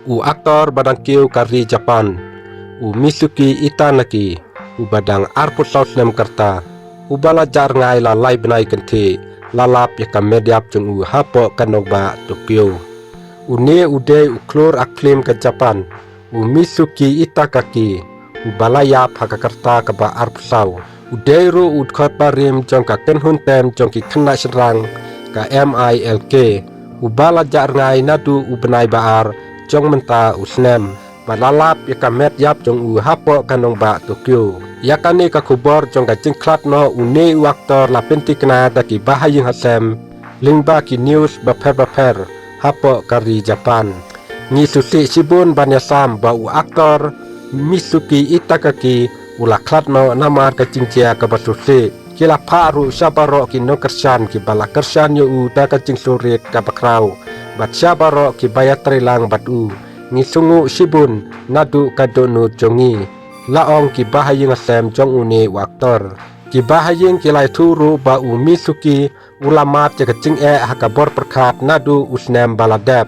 U aktor badang kiu kari Japan, u Misuki Itanaki, u badang arput saus nem karta, u balajar ngai la lai benai kenti, lalap ya ka mediap jung u hapo kanong ba Tokyo. U ne u de u klor aklim ke Japan, u Misuki Itakaki, u balayap hakakarta ka ba arpusau. U de ru u khot parim jong ka kenhun tem jong ki kena serang ka MILK, u balajar ngai nadu u benai baar jong menta u snem. Balalap ya ka met yap jong u hapo kanong ba Tokyo. Ya kani ka kubor jong ka jingklat no u ne u aktor la penti kena daki bahaying hasem, lingba ki news baper hapo kari Japan. Ni susi sibun banyasam ba u aktor Misuki Itakaki ula klat no namar ka jingcia ka basusi. Kila paru syabaro ki no kersan ki bala kersan yo u da ka jing surit ka bakrau. Bat syabaro ki bayat trilang bat u. Ni sungu sibun nadu ka donu jongi. Laong ki bahaying asem jong uni waktor. Ki bahaying ki lai turu ba u Misuki ulamat ya ka jing hakabor perkat nadu usnem baladep.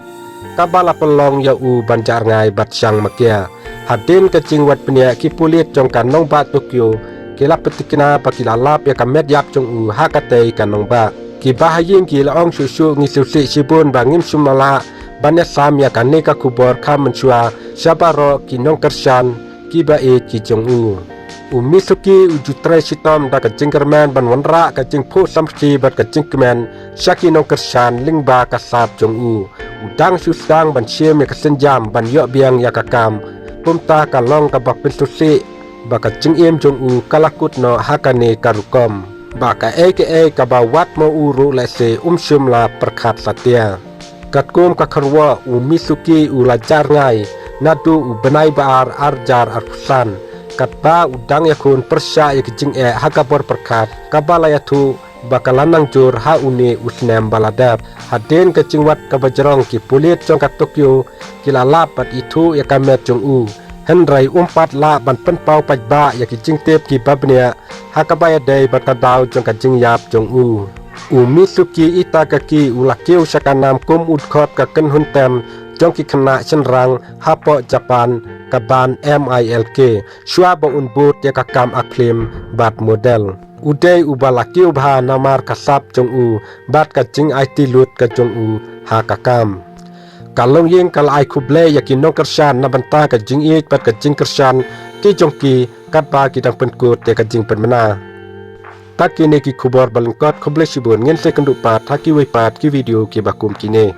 Kabala pelong ya u banjar ngai bat syang makia. Hadin kecing wat penia ki pulit jong kanong ba Tokyo, kila petikina pa kilalap ya kamet yap jong u hakatei kanong ba. Ki bahaying ki laong susu ngisusi sibun bangim sumala banya sam ya kaneka kubor ka mensua syabaro ki nong kersan ki ba ki jong u. U Misuki ujutre sitom da kecing kermen ban wanra kecing pu samsi bat kecing kemen syaki nong kersan lingba kasap jong u. Udang susang ban siem ya kesenjam ban yok biang ya kakam. Pumta kalong kabak pintusi baka cingim jong u kalakut no hakane karukom baka kabawat mo uru lese sum la perkat satia katkum kakarwa u Misuki u lajar ngai nadu u benai baar arjar arpusan katba udang yakun persya ya kicing hakabor perkat kabala yatu baka lanang jur ha uni usnem baladap hadin kecing wat kabajrong ki pulit jong ka Tokyo kilalap bat itu ya kamet jong u henrai umpat la ban penpau pajba ya ki jingtep ki babnia hakabaya dei batadau jong ka jingyap jong u Misuki Itakaki ulakiu sakanam kum udkhot ka kenhun tem jong ki kena senrang hapo Japan kaban MILK syua bo unbut ya kakam aklim bat model udai ubalakiu bha namar kasap jong u bat ka jing IT lut ka jong u hakakam. Kalong ying kal ai kuble yakin nong kersan na banta ka jing ik bat ka jing kersan ki jongki kat ba ki dang penkut te ka jing penmena. Tak kini ki kubor balengkot kuble sibun ngen se kenduk pat haki wei pat ki video ki bakum kini.